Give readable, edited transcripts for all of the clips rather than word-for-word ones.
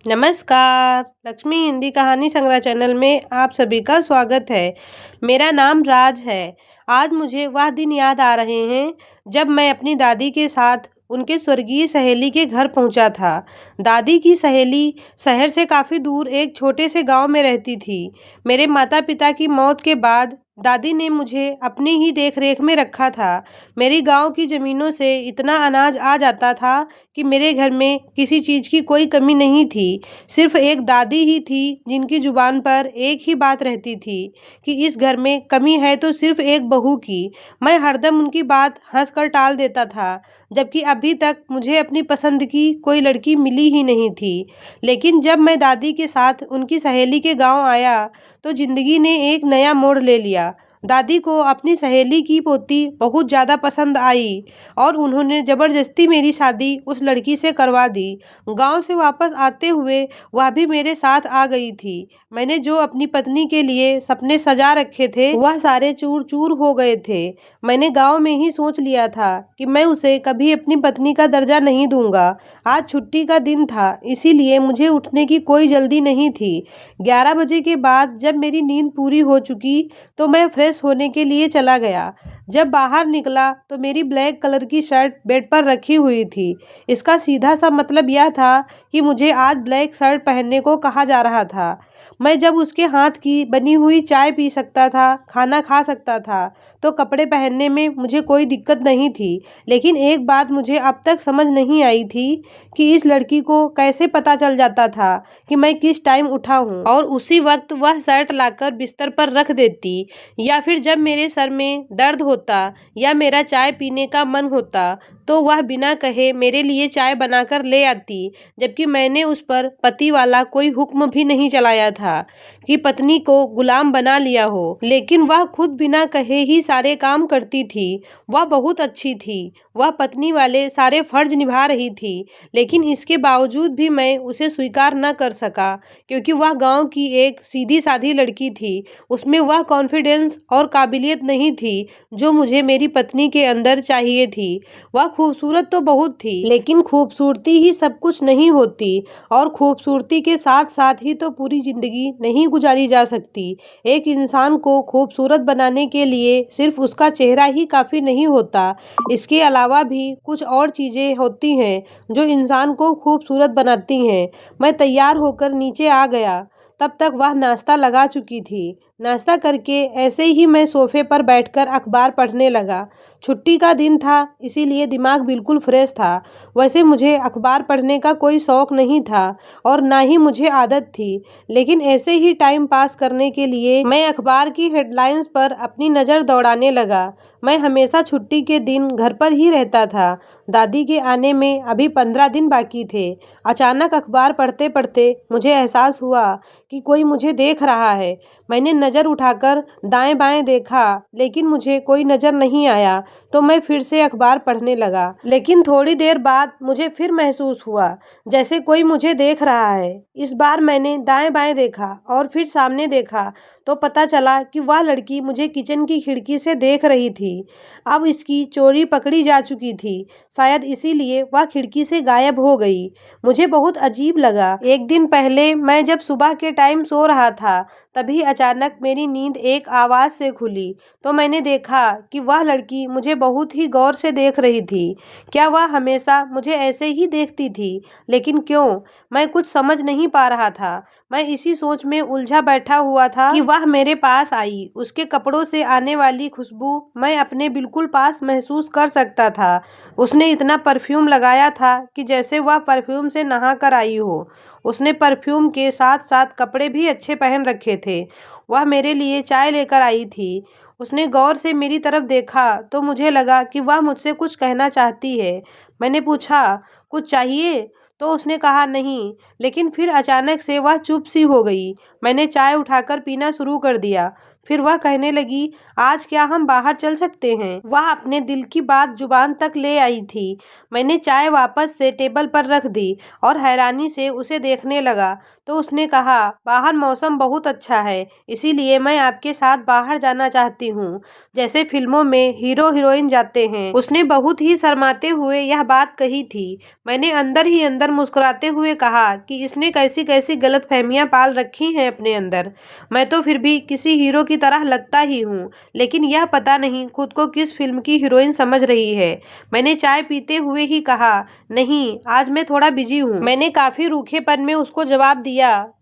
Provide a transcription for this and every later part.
नमस्कार, लक्ष्मी हिंदी कहानी संग्रह चैनल में आप सभी का स्वागत है। मेरा नाम राज है। आज मुझे वह दिन याद आ रहे हैं जब मैं अपनी दादी के साथ उनके स्वर्गीय सहेली के घर पहुंचा था। दादी की सहेली शहर से काफ़ी दूर एक छोटे से गांव में रहती थी। मेरे माता-पिता की मौत के बाद दादी ने मुझे अपनी ही देख-रेख में रखा था। मेरी गांव की ज़मीनों से इतना अनाज आ जाता था कि मेरे घर में किसी चीज़ की कोई कमी नहीं थी। सिर्फ़ एक दादी ही थी जिनकी ज़ुबान पर एक ही बात रहती थी कि इस घर में कमी है तो सिर्फ़ एक बहू की। मैं हरदम उनकी बात हँसकर टाल देता था, जबकि अभी तक मुझे अपनी पसंद की कोई लड़की मिली ही नहीं थी। लेकिन जब मैं दादी के साथ उनकी सहेली के गाँव आया, तो ज़िंदगी ने एक नया मोड़ ले लिया। दादी को अपनी सहेली की पोती बहुत ज़्यादा पसंद आई और उन्होंने ज़बरदस्ती मेरी शादी उस लड़की से करवा दी। गाँव से वापस आते हुए वह भी मेरे साथ आ गई थी। मैंने जो अपनी पत्नी के लिए सपने सजा रखे थे, वह सारे चूर-चूर हो गए थे। मैंने गाँव में ही सोच लिया था कि मैं उसे कभी अपनी पत्नी का दर्जा नहीं दूँगा। आज छुट्टी का दिन था, इसीलिए मुझे उठने की कोई जल्दी नहीं थी। 11 बजे के बाद जब मेरी नींद पूरी हो चुकी, तो मैं फ्रेश होने के लिए चला गया। जब बाहर निकला तो मेरी ब्लैक कलर की शर्ट बेड पर रखी हुई थी। इसका सीधा सा मतलब यह था कि मुझे आज ब्लैक शर्ट पहनने को कहा जा रहा था। मैं जब उसके हाथ की बनी हुई चाय पी सकता था, खाना खा सकता था, तो कपड़े पहनने में मुझे कोई दिक्कत नहीं थी। लेकिन एक बात मुझे अब तक समझ नहीं आई थी कि इस लड़की को कैसे पता चल जाता था कि मैं किस टाइम उठा हूँ और उसी वक्त वह शर्ट लाकर बिस्तर पर रख देती, या फिर जब मेरे सर में दर्द होता या मेरा चाय पीने का मन होता तो वह बिना कहे मेरे लिए चाय बनाकर ले आती, जबकि मैंने उस पर पति वाला कोई हुक्म भी नहीं चलाया था कि पत्नी को गुलाम बना लिया हो। लेकिन वह खुद बिना कहे ही सारे काम करती थी। वह बहुत अच्छी थी। वह पत्नी वाले सारे फर्ज निभा रही थी, लेकिन इसके बावजूद भी मैं उसे स्वीकार न कर सका, क्योंकि वह गांव की एक सीधी-सादी लड़की थी। उसमें वह कॉन्फिडेंस और काबिलियत नहीं थी जो मुझे मेरी पत्नी के अंदर चाहिए थी। वह खूबसूरत तो बहुत थी, लेकिन खूबसूरती ही सब कुछ नहीं होती और खूबसूरती के साथ-साथ ही तो पूरी ज़िंदगी नहीं गुजारी जा सकती। एक इंसान को खूबसूरत बनाने के लिए सिर्फ उसका चेहरा ही काफ़ी नहीं होता, इसके अलावा भी कुछ और चीज़ें होती हैं जो इंसान को खूबसूरत बनाती हैं। मैं तैयार होकर नीचे आ गया, तब तक वह नाश्ता लगा चुकी थी। नाश्ता करके ऐसे ही मैं सोफ़े पर बैठकर अखबार पढ़ने लगा। छुट्टी का दिन था, इसीलिए दिमाग बिल्कुल फ्रेश था। वैसे मुझे अखबार पढ़ने का कोई शौक़ नहीं था और ना ही मुझे आदत थी, लेकिन ऐसे ही टाइम पास करने के लिए मैं अखबार की हेडलाइंस पर अपनी नज़र दौड़ाने लगा। मैं हमेशा छुट्टी के दिन घर पर ही रहता था। दादी के आने में अभी 15 दिन बाकी थे। अचानक अखबार पढ़ते-पढ़ते मुझे एहसास हुआ कि कोई मुझे देख रहा है। मैंने नज़र उठाकर दाएँ-बाएँ देखा, लेकिन मुझे कोई नज़र नहीं आया, तो मैं फिर से अखबार पढ़ने लगा। लेकिन थोड़ी देर बाद मुझे फिर महसूस हुआ जैसे कोई मुझे देख रहा है। इस बार मैंने दाएँ-बाएँ देखा और फिर सामने देखा, तो पता चला कि वह लड़की मुझे किचन की खिड़की से देख रही थी। अब इसकी चोरी पकड़ी जा चुकी थी, शायद इसीलिए वह खिड़की से गायब हो गई। मुझे बहुत अजीब लगा। एक दिन पहले मैं जब सुबह के टाइम सो रहा था, तभी अचानक मेरी नींद एक आवाज़ से खुली, तो मैंने देखा कि वह लड़की मुझे बहुत ही गौर से देख रही थी। क्या वह हमेशा मुझे ऐसे ही देखती थी? लेकिन क्यों? मैं कुछ समझ नहीं पा रहा था। मैं इसी सोच में उलझा बैठा हुआ था कि वह मेरे पास आई। उसके कपड़ों से आने वाली खुशबू मैं अपने बिल्कुल पास महसूस कर सकता था। उसने इतना परफ्यूम लगाया था कि जैसे वह परफ्यूम से नहा कर आई हो। उसने परफ्यूम के साथ-साथ कपड़े भी अच्छे पहन रखे थे। वह मेरे लिए चाय लेकर आई थी। उसने गौर से मेरी तरफ देखा तो मुझे लगा कि वह मुझसे कुछ कहना चाहती है। मैंने पूछा, "कुछ चाहिए?" तो उसने कहा, "नहीं।" लेकिन फिर अचानक से वह चुप सी हो गई। मैंने चाय उठाकर पीना शुरू कर दिया। फिर वह कहने लगी, आज क्या हम बाहर चल सकते हैं? वह अपने दिल की बात जुबान तक ले आई थी। मैंने चाय वापस से टेबल पर रख दी और हैरानी से उसे देखने लगा तो उसने कहा, बाहर मौसम बहुत अच्छा है, इसीलिए मैं आपके साथ बाहर जाना चाहती हूँ, जैसे फिल्मों में हीरो हीरोइन जाते हैं। उसने बहुत ही शर्माते हुए यह बात कही थी। मैंने अंदर ही अंदर मुस्कुराते हुए कहा कि इसने कैसी कैसी गलतफहमियां पाल रखी हैं अपने अंदर। मैं तो फिर भी किसी हीरो की तरह लगता ही हूँ, लेकिन यह पता नहीं खुद को किस फिल्म की हीरोइन समझ रही है। मैंने चाय पीते हुए ही कहा, नहीं, आज मैं थोड़ा बिजी हूँ। मैंने काफी रूखेपन में उसको जवाब दिया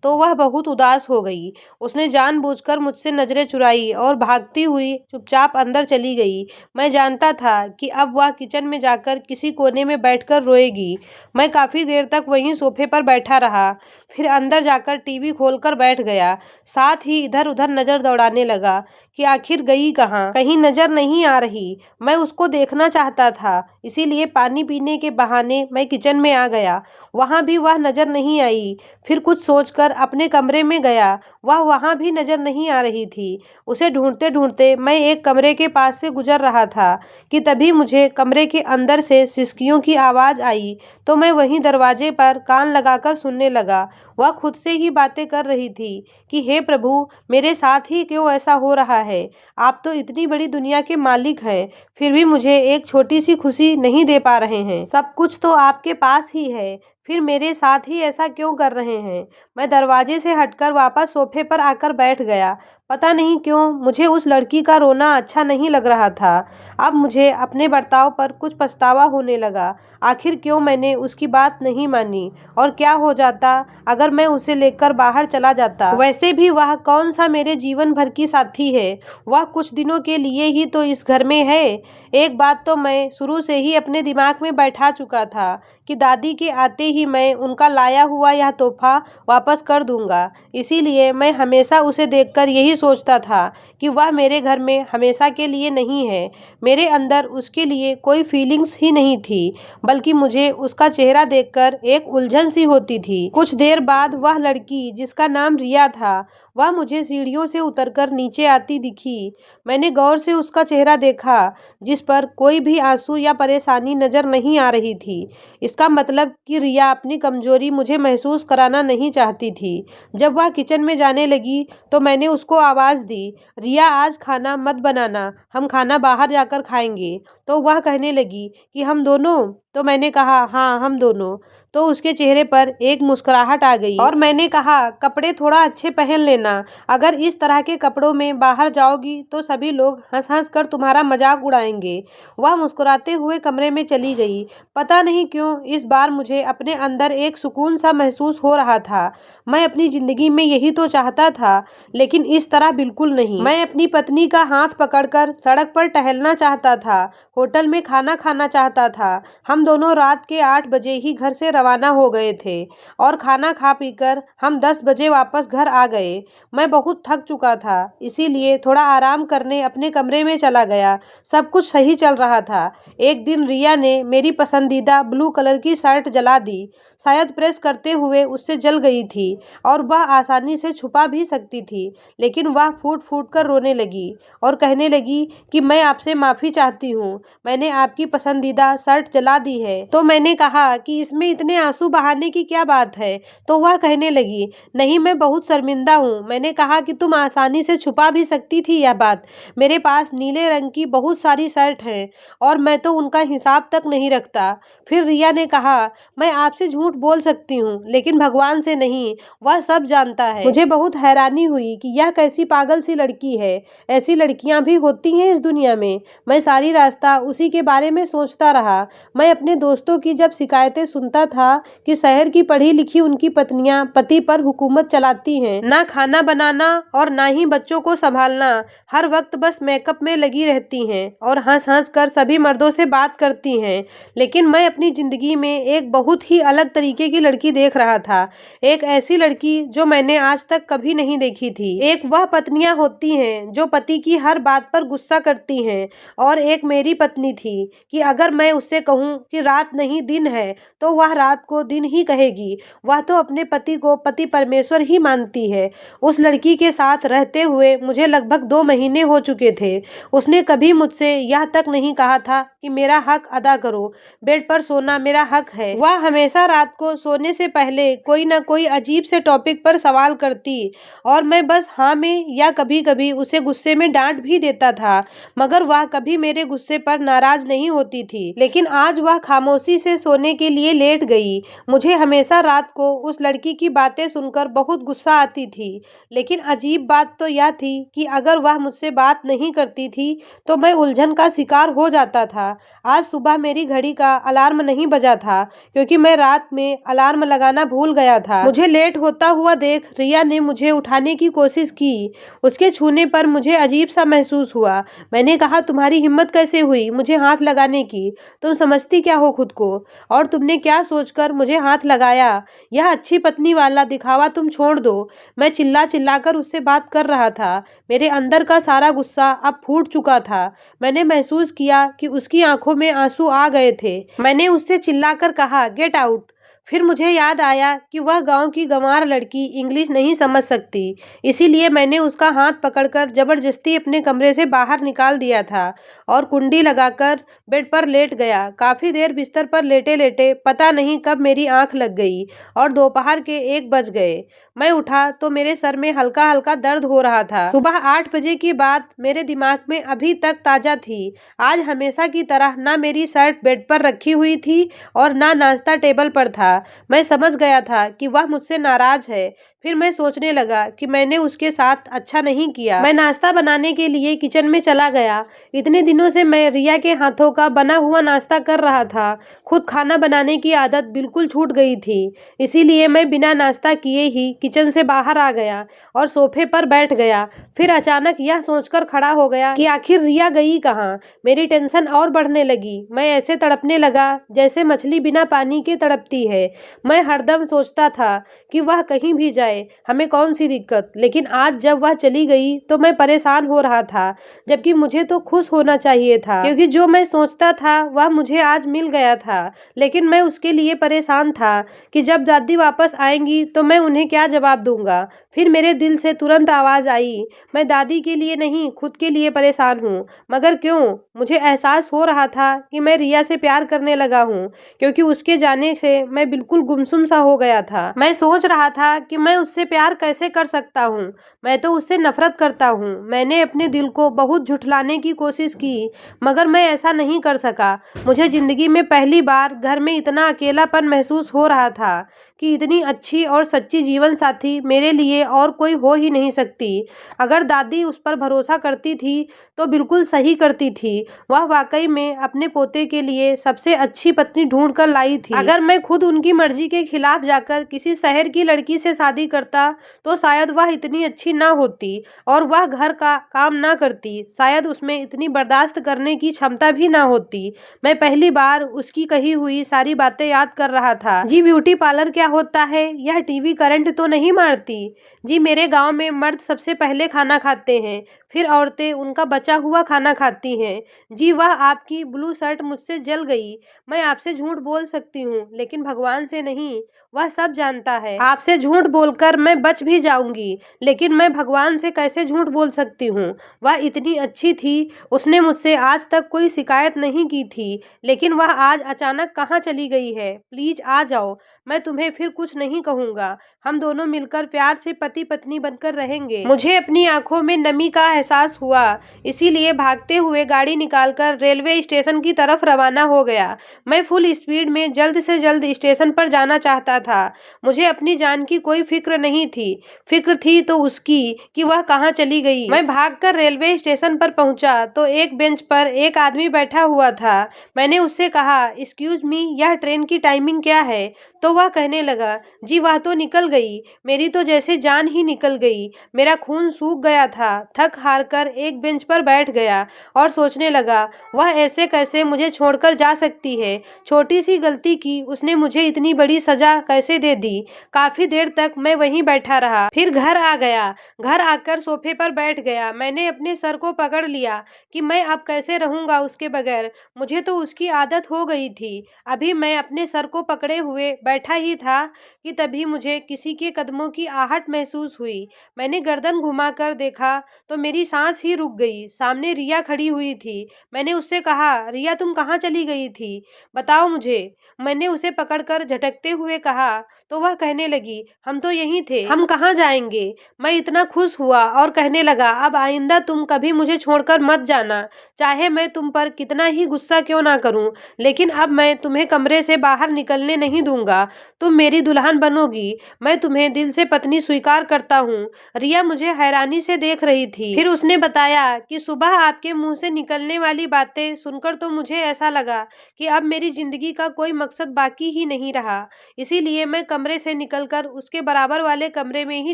तो वह बहुत उदास हो गई। उसने जानबूझकर मुझसे नजरें चुराई और भागती हुई चुपचाप अंदर चली गई। मैं जानता था कि अब वह किचन में जाकर किसी कोने में बैठकर रोएगी। मैं काफी देर तक वहीं सोफे पर बैठा रहा, फिर अंदर जाकर टीवी खोलकर बैठ गया। साथ ही इधर उधर नजर दौड़ाने लगा कि आखिर गई कहाँ, कहीं नजर नहीं आ रही। मैं उसको देखना चाहता था, इसीलिए पानी पीने के बहाने मैं किचन में आ गया। वहाँ भी वह नजर नहीं आई। फिर कुछ सोचकर अपने कमरे में गया, वह वहाँ भी नजर नहीं आ रही थी। उसे ढूंढते ढूंढते मैं एक कमरे के पास से गुजर रहा था कि तभी मुझे कमरे के अंदर से सिसकियों की आवाज़ आई, तो मैं वहीं दरवाजे पर कान लगाकर सुनने लगा। वह खुद से ही बातें कर रही थी कि हे प्रभु, मेरे साथ ही क्यों ऐसा हो रहा है? आप तो इतनी बड़ी दुनिया के मालिक हैं, फिर भी मुझे एक छोटी सी खुशी नहीं दे पा रहे हैं। सब कुछ तो आपके पास ही है, फिर मेरे साथ ही ऐसा क्यों कर रहे हैं? मैं दरवाजे से हटकर वापस सोफे पर आकर बैठ गया। पता नहीं क्यों मुझे उस लड़की का रोना अच्छा नहीं लग रहा था। अब मुझे अपने बर्ताव पर कुछ पछतावा होने लगा। आखिर क्यों मैंने उसकी बात नहीं मानी, और क्या हो जाता अगर मैं उसे लेकर बाहर चला जाता? वैसे भी वह कौन सा मेरे जीवन भर की साथी है? वह कुछ दिनों के लिए ही तो इस घर में है। एक बात तो मैं शुरू से ही अपने दिमाग में बैठा चुका था कि दादी के आते ही मैं उनका लाया हुआ यह तोहफा वापस कर दूंगा। इसीलिए मैं हमेशा उसे देखकर यही सोचता था कि वह मेरे घर में हमेशा के लिए नहीं है। मेरे अंदर उसके लिए कोई फीलिंग्स ही नहीं थी, बल्कि मुझे उसका चेहरा देखकर एक उलझन सी होती थी। कुछ देर बाद वह लड़की, जिसका नाम रिया था, वह मुझे सीढ़ियों से उतरकर नीचे आती दिखी। मैंने गौर से उसका चेहरा देखा, जिस पर कोई भी आंसू या परेशानी नजर नहीं आ रही थी। इसका मतलब कि रिया अपनी कमजोरी मुझे महसूस कराना नहीं चाहती थी। जब वह किचन में जाने लगी तो मैंने उसको आवाज़ दी, रिया, आज खाना मत बनाना, हम खाना बाहर जाकर खाएंगे। तो वह कहने लगी कि हम दोनों? तो मैंने कहा, हाँ, हम दोनों। तो उसके चेहरे पर एक मुस्कुराहट आ गई और मैंने कहा, कपड़े थोड़ा अच्छे पहन लेना। अगर इस तरह के कपड़ों में बाहर जाओगी तो सभी लोग हंस हंस कर तुम्हारा मजाक उड़ाएंगे। वह मुस्कुराते हुए कमरे में चली गई। पता नहीं क्यों इस बार मुझे अपने अंदर एक सुकून सा महसूस हो रहा था। मैं अपनी जिंदगी में यही तो चाहता था, लेकिन इस तरह बिल्कुल नहीं। मैं अपनी पत्नी का हाथ पकड़कर सड़क पर टहलना चाहता था, होटल में खाना खाना चाहता था। हम दोनों रात के 8 बजे ही घर से रवाना हो गए थे और खाना खा पीकर हम 10 बजे वापस घर आ गए। मैं बहुत थक चुका था, इसीलिए थोड़ा आराम करने अपने कमरे में चला गया। सब कुछ सही चल रहा था। एक दिन रिया ने मेरी पसंदीदा ब्लू कलर की शर्ट जला दी। शायद प्रेस करते हुए उससे जल गई थी और वह आसानी से छुपा भी सकती थी, लेकिन वह फूट फूट कर रोने लगी और कहने लगी कि मैं आपसे माफ़ी चाहती हूँ, मैंने आपकी पसंदीदा शर्ट जला दी है। तो मैंने कहा कि इसमें इतने आंसू बहाने की क्या बात है? तो वह कहने लगी, नहीं, मैं बहुत शर्मिंदा हूँ। मैंने कहा कि तुम आसानी से छुपा भी सकती थी यह बात। मेरे पास नीले रंग की बहुत सारी शर्ट हैं और मैं तो उनका हिसाब तक नहीं रखता। फिर रिया ने कहा, मैं आपसे झूठ बोल सकती हूँ, लेकिन भगवान से नहीं, वह सब जानता है। मुझे बहुत हैरानी हुई कि यह कैसी पागल सी लड़की है। ऐसी लड़कियां भी होती हैं इस दुनिया में। मैं सारी रास्ता उसी के बारे में सोचता रहा। मैं अपने दोस्तों की जब शिकायतें सुनता था कि शहर की पढ़ी लिखी उनकी पत्नियां पति पर हुकूमत चलाती हैं, ना खाना बनाना और ना ही बच्चों को संभालना, हर वक्त बस मेकअप में लगी रहती हैं और हंस हंस कर सभी मर्दों से बात करती हैं, लेकिन मैं अपनी जिंदगी में एक बहुत ही अलग तरीके की लड़की देख रहा था। एक ऐसी लड़की जो मैंने आज तक कभी नहीं देखी थी। एक वह पत्नियां होती हैं जो पति की हर बात पर गुस्सा करती हैं, और एक मेरी पत्नी थी कि अगर मैं उससे कहूँ कि रात नहीं दिन है तो वह रात रात को दिन ही कहेगी। वह तो अपने पति को पति परमेश्वर ही मानती है। उस लड़की के साथ रहते हुए मुझे लगभग 2 महीने हो चुके थे। उसने कभी मुझसे यह तक नहीं कहा था कि मेरा हक अदा करो, बेड पर सोना मेरा हक है। वह हमेशा रात को सोने से पहले कोई न कोई अजीब से टॉपिक पर सवाल करती और मैं बस हाँ में या कभी कभी उसे गुस्से में डांट भी देता था, मगर वह कभी मेरे गुस्से पर नाराज नहीं होती थी। लेकिन आज वह खामोशी से सोने के लिए लेट गई। मुझे हमेशा रात को उस लड़की की बातें सुनकर बहुत गुस्सा आती थी, लेकिन अजीब बात तो यह थी कि अगर वह मुझसे बात नहीं करती थी तो मैं उलझन का शिकार हो जाता था। आज सुबह मेरी घड़ी का अलार्म नहीं बजा था क्योंकि मैं रात में अलार्म लगाना भूल गया था। मुझे लेट होता हुआ देख रिया ने मुझे उठाने की कोशिश की। उसके छूने पर मुझे अजीब सा महसूस हुआ। मैंने कहा, तुम्हारी हिम्मत कैसे हुई मुझे हाथ लगाने की? तुम समझती क्या हो खुद को? और तुमने क्या सोचकर मुझे हाथ लगाया? यह अच्छी पत्नी वाला दिखावा तुम छोड़ दो। मैं चिल्ला चिल्लाकर उससे बात कर रहा था। मेरे अंदर का सारा गुस्सा अब फूट चुका था। मैंने महसूस किया कि उसकी आंखों में आंसू आ गए थे। मैंने उससे चिल्लाकर कहा, गेट आउट। फिर मुझे याद आया कि वह गांव की गंवार लड़की इंग्लिश नहीं समझ सकती, इसीलिए मैंने उसका हाथ पकड़कर जबरदस्ती अपने कमरे से बाहर निकाल दिया था और कुंडी लगाकर बेड पर लेट गया। काफी देर बिस्तर पर लेटे लेटे पता नहीं कब मेरी आंख लग गई और दोपहर के 1 बज गए। मैं उठा तो मेरे सर में हल्का हल्का दर्द हो रहा था। सुबह 8 बजे की बात मेरे दिमाग में अभी तक ताजा थी। आज हमेशा की तरह ना मेरी शर्ट बेड पर रखी हुई थी और ना नाश्ता टेबल पर था। मैं समझ गया था कि वह मुझसे नाराज है। फिर मैं सोचने लगा कि मैंने उसके साथ अच्छा नहीं किया। मैं नाश्ता बनाने के लिए किचन में चला गया। इतने दिनों से मैं रिया के हाथों का बना हुआ नाश्ता कर रहा था। खुद खाना बनाने की आदत बिल्कुल छूट गई थी, इसीलिए मैं बिना नाश्ता किए ही किचन से बाहर आ गया और सोफे पर बैठ गया। फिर अचानक यह सोचकर खड़ा हो गया कि आखिर रिया गई कहाँ। मेरी टेंशन और बढ़ने लगी। मैं ऐसे तड़पने लगा जैसे मछली बिना पानी के तड़पती है। मैं हरदम सोचता था कि वह कहीं भी जाए, हमें कौन सी दिक्कत। लेकिन आज जब वह चली गई तो मैं परेशान हो रहा था, जबकि मुझे तो खुश होना चाहिए था क्योंकि जो मैं सोचता था वह मुझे आज मिल गया था। लेकिन मैं उसके लिए परेशान था कि जब दादी वापस आएंगी तो मैं उन्हें क्या जवाब दूंगा। फिर मेरे दिल से तुरंत आवाज आई, मैं दादी के लिए नहीं खुद के लिए परेशान हूँ। मगर क्यों? मुझे एहसास हो रहा था कि मैं रिया से प्यार करने लगा हूँ, क्योंकि उसके जाने से मैं बिल्कुल गुमसुम सा हो गया था। मैं सोच रहा था कि मैं उससे प्यार कैसे कर सकता हूँ। मैं तो उससे नफरत करता हूँ। मैंने अपने दिल को बहुत झुठलाने की कोशिश की, मगर मैं ऐसा नहीं कर सका। मुझे जिंदगी में पहली बार घर में इतना अकेलापन महसूस हो रहा था कि इतनी अच्छी और सच्ची जीवन साथी मेरे लिए और कोई हो ही नहीं सकती। अगर दादी उस पर भरोसा करती थी तो बिल्कुल सही करती थी। वह वाकई में अपने पोते के लिए सबसे अच्छी पत्नी ढूंढ कर लाई थी। अगर मैं खुद उनकी मर्जी के खिलाफ जाकर किसी शहर की लड़की से शादी करता तो शायद वह इतनी अच्छी ना होती और वह घर का काम ना करती। शायद उसमें इतनी बर्दाश्त करने की क्षमता भी ना होती। मैं पहली बार उसकी कही हुई सारी बातें याद कर रहा था। जी, ब्यूटी पार्लर क्या होता है? यह टीवी करंट तो नहीं मारती? जी, मेरे गांव में मर्द सबसे पहले खाना खाते हैं, फिर औरतें उनका बचा हुआ खाना खाती हैं। जी, वह आपकी ब्लू शर्ट मुझसे जल गई। मैं आपसे झूठ बोल सकती हूँ, लेकिन भगवान से नहीं। वह सब जानता है। आपसे झूठ बोलकर मैं बच भी जाऊंगी, लेकिन मैं भगवान से कैसे झूठ बोल सकती हूँ? वह इतनी अच्छी थी, उसने मुझसे आज तक कोई शिकायत नहीं की थी, लेकिन वह आज अचानक कहाँ चली गई है? प्लीज आ जाओ, मैं तुम्हें फिर कुछ नहीं कहूँगा। हम दोनों मिलकर प्यार से पति पत्नी बनकर रहेंगे। मुझे अपनी आंखों में नमी का एहसास हुआ, इसीलिए भागते हुए गाड़ी निकालकर रेलवे स्टेशन की तरफ रवाना हो गया। मैं फुल स्पीड में जल्द से जल्द स्टेशन पर जाना चाहता था। मुझे अपनी जान की कोई फिक्र नहीं थी। फिक्र थी तो उसकी कि वह कहाँ चली गई। मैं भागकर रेलवे स्टेशन पर पहुंचा तो एक बेंच पर एक आदमी बैठा हुआ था। मैंने उससे कहा, एक्सक्यूज मी, यह ट्रेन की टाइमिंग क्या है? तो वह कहने लगा, जी वह तो निकल गई, मेरी तो जैसे जान ही निकल गई। मेरा खून सूख गया था। थक हार कर एक बेंच पर बैठ गया और सोचने लगा, वह ऐसे कैसे मुझे छोड़कर जा सकती है। छोटी सी गलती की उसने मुझे इतनी बड़ी सजा कैसे दे दी। काफी देर तक मैं वहीं बैठा रहा, फिर घर आ गया। घर आकर सोफे पर बैठ गया। मैंने अपने सर को पकड़ लिया कि मैं अब कैसे रहूंगा उसके बगैर। मुझे तो उसकी आदत हो गई थी। अभी मैं अपने सर को पकड़े हुए बैठा ही था कि तभी मुझे किसी के कदमों की आहट महसूस हुई। मैंने गर्दन घुमाकर देखा तो मेरी सांस ही रुक गई। सामने रिया खड़ी हुई थी। मैंने उससे कहा, रिया तुम कहाँ चली गई थी, बताओ मुझे। मैंने उसे पकड़कर झटकते हुए कहा तो वह कहने लगी, हम तो यहीं थे, हम कहाँ जाएंगे। मैं इतना खुश हुआ और कहने लगा, अब आइंदा तुम कभी मुझे छोड़कर मत जाना, चाहे मैं तुम पर कितना ही गुस्सा क्यों ना करूं, लेकिन अब मैं तुम्हें कमरे से बाहर निकलने नहीं दूंगा। तुम मेरी दुल्हन बनोगी। मैं तुम्हें दिल से पत्नी स्वीकार करता हूँ। रिया मुझे हैरानी से देख रही थी। फिर उसने बताया कि सुबह आपके मुंह से निकलने वाली बातें सुनकर तो मुझे ऐसा लगा कि अब मेरी जिंदगी का कोई मकसद बाकी ही नहीं रहा। इसीलिए मैं कमरे से निकलकर उसके बराबर वाले कमरे में ही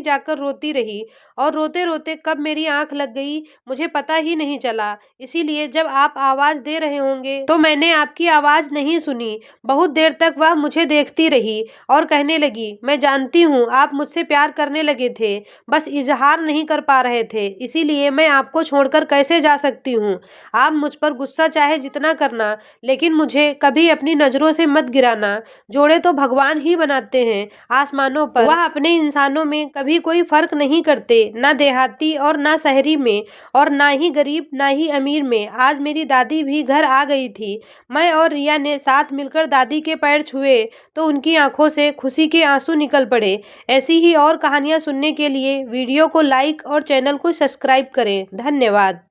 जाकर रोती रही और रोते रोते कब मेरी आंख लग गई मुझे पता ही नहीं चला। इसीलिए जब आप आवाज दे रहे होंगे तो मैंने आपकी आवाज नहीं सुनी। बहुत देर तक वह मुझे देखती रही और कहने लगी, मैं जानती हूँ आप मुझसे प्यार करने लगे थे, बस इजहार नहीं कर पा रहे थे, इसीलिए मैं आपको छोड़कर कैसे जा सकती हूँ। आप मुझ पर गुस्सा चाहे जितना करना, लेकिन मुझे कभी अपनी नजरों से मत गिराना। जोड़े तो भगवान ही बनाते हैं आसमानों पर, वह अपने इंसानों में कभी कोई फर्क नहीं करते, ना देहाती और ना शहरी में, और ना ही गरीब ना ही अमीर में। आज मेरी दादी भी घर आ गई थी। मैं और रिया ने साथ मिलकर दादी के पैर छुए तो उनकी आंखों से खुशी के आंसू निकल पड़े। ऐसी ही और कहानियां सुनने के लिए वीडियो को लाइक और चैनल को सब्सक्राइब करें। धन्यवाद।